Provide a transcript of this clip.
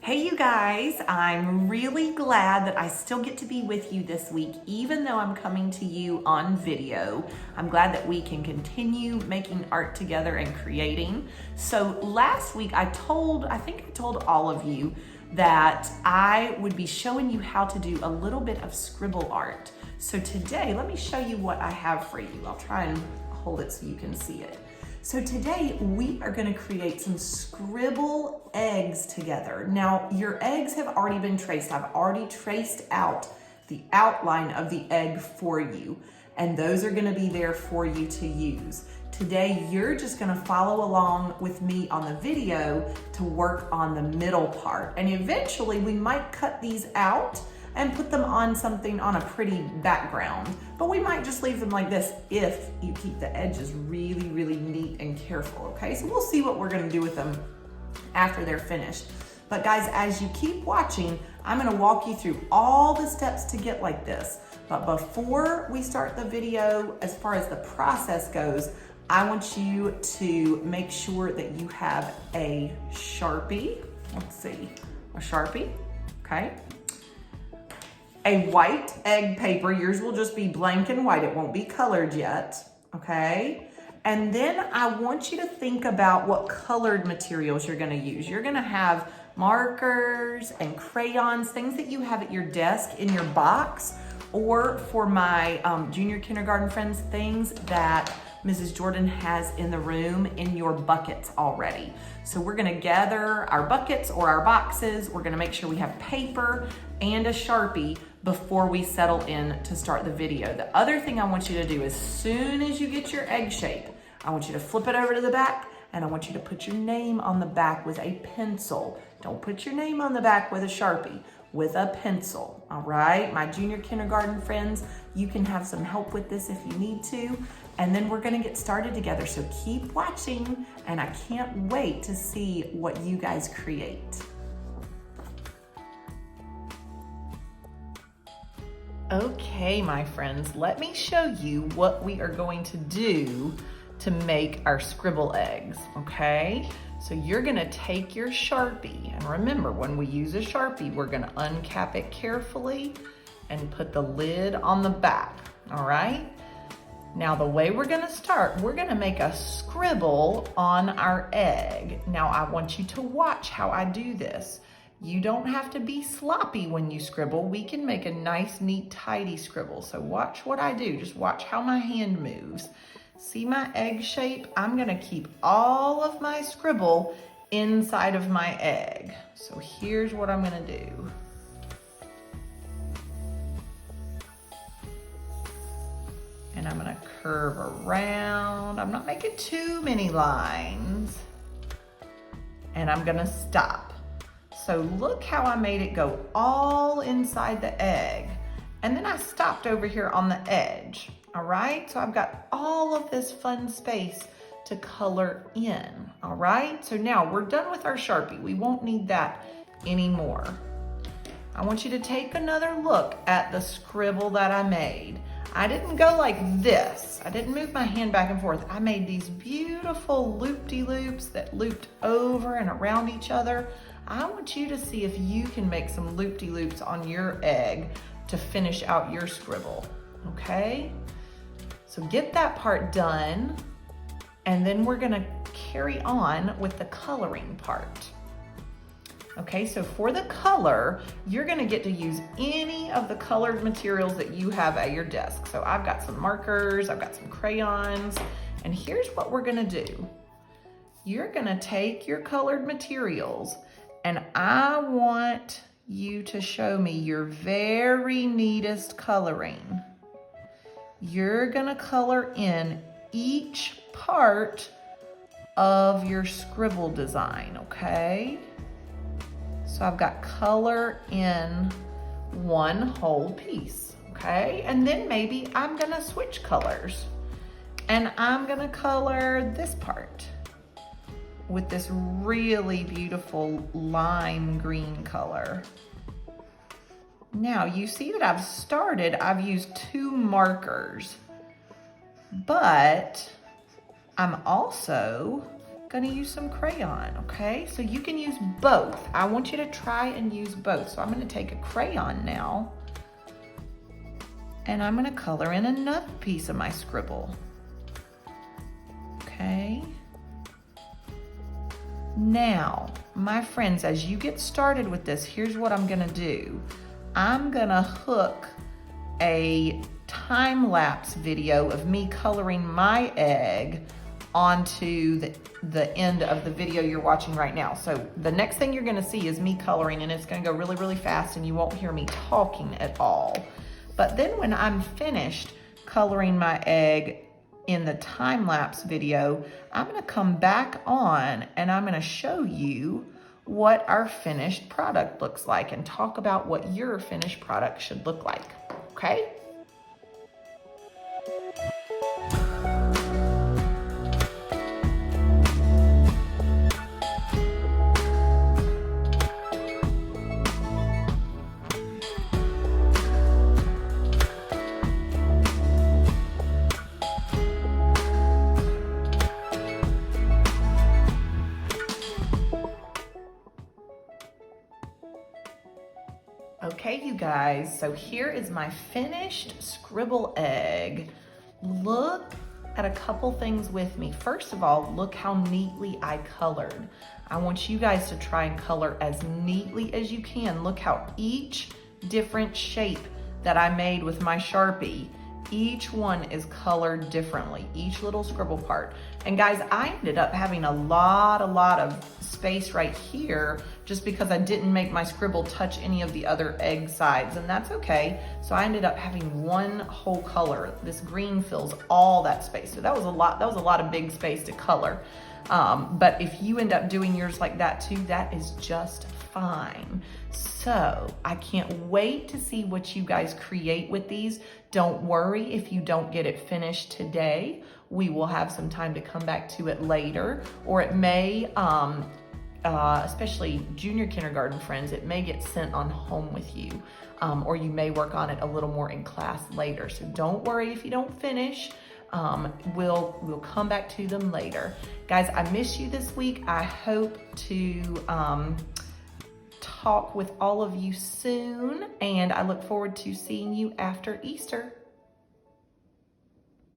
Hey you guys, I'm really glad that I still get to be with you this week, even though I'm coming to you on video. I'm glad that we can continue making art together and creating. So last week I think I told all of you that I would be showing you how to do a little bit of scribble art. So today, let me show you what I have for you. I'll try and hold it so you can see it. So today we are going to create some scribble eggs together. Now your eggs have already been traced. I've already traced out the outline of the egg for you, and those are going to be there for you to use. Today you're just going to follow along with me on the video to work on the middle part, and eventually we might cut these out and put them on something on a pretty background. But we might just leave them like this if you keep the edges really, really neat and careful, okay? So we'll see what we're gonna do with them after they're finished. But guys, as you keep watching, I'm gonna walk you through all the steps to get like this. But before we start the video, as far as the process goes, I want you to make sure that you have a Sharpie. Let's see, a Sharpie, okay? A white egg paper. Yours will just be blank and white. It won't be colored yet, okay? And then I want you to think about what colored materials you're gonna use. You're gonna have markers and crayons, things that you have at your desk in your box, or for my junior kindergarten friends, things that Mrs. Jordan has in the room in your buckets already. So we're gonna gather our buckets or our boxes. We're gonna make sure we have paper and a Sharpie before we settle in to start the video. The other thing I want you to do, as soon as you get your egg shape, I want you to flip it over to the back, and I want you to put your name on the back with a pencil. Don't put your name on the back with a Sharpie, with a pencil, all right? My junior kindergarten friends, you can have some help with this if you need to. And then we're gonna get started together. So keep watching, and I can't wait to see what you guys create. Okay, my friends, let me show you what we are going to do to make our scribble eggs, okay? So you're gonna take your Sharpie, and remember, when we use a Sharpie, we're gonna uncap it carefully and put the lid on the back, all right? Now the way we're gonna start, we're gonna make a scribble on our egg. Now I want you to watch how I do this. You don't have to be sloppy when you scribble. We can make a nice, neat, tidy scribble. So watch what I do. Just watch how my hand moves. See my egg shape? I'm gonna keep all of my scribble inside of my egg. So here's what I'm gonna do. And I'm gonna curve around. I'm not making too many lines. And I'm gonna stop. So look how I made it go all inside the egg. And then I stopped over here on the edge, all right? So I've got all of this fun space to color in, all right? So now we're done with our Sharpie. We won't need that anymore. I want you to take another look at the scribble that I made. I didn't go like this. I didn't move my hand back and forth. I made these beautiful loop-de-loops that looped over and around each other. I want you to see if you can make some loop-de-loops on your egg to finish out your scribble, okay? So get that part done, and then we're gonna carry on with the coloring part. Okay, so for the color, you're gonna get to use any of the colored materials that you have at your desk. So I've got some markers, I've got some crayons, and here's what we're gonna do. You're gonna take your colored materials, and I want you to show me your very neatest coloring. You're gonna color in each part of your scribble design, okay? So I've got color in one whole piece, okay? And then maybe I'm gonna switch colors, and I'm gonna color this part with this really beautiful lime green color. Now you see that I've used 2 markers, but I'm also gonna use some crayon, okay? So you can use both. I want you to try and use both. So I'm gonna take a crayon now, and I'm gonna color in another piece of my scribble, okay? Now, my friends, as you get started with this, here's what I'm gonna do. I'm gonna hook a time-lapse video of me coloring my egg onto the end of the video you're watching right now. So the next thing you're gonna see is me coloring, and it's gonna go really, really fast, and you won't hear me talking at all. But then when I'm finished coloring my egg in the time-lapse video, I'm gonna come back on and I'm gonna show you what our finished product looks like and talk about what your finished product should look like, okay? Okay, you guys, so here is my finished scribble egg. Look at a couple things with me. First of all, look how neatly I colored. I want you guys to try and color as neatly as you can. Look how each different shape that I made with my Sharpie, each one is colored differently, each little scribble part. And guys, I ended up having a lot of space right here just because I didn't make my scribble touch any of the other egg sides, and that's okay. So I ended up having one whole color. This green fills all that space. So that was a lot of big space to color. But if you end up doing yours like that too, that is just fine. So I can't wait to see what you guys create with these. Don't worry if you don't get it finished today. We will have some time to come back to it later, or it may, especially junior kindergarten friends, it may get sent on home with you, or you may work on it a little more in class later. So don't worry if you don't finish. We'll come back to them later. Guys, I miss you this week. I hope to talk with all of you soon, and I look forward to seeing you after Easter.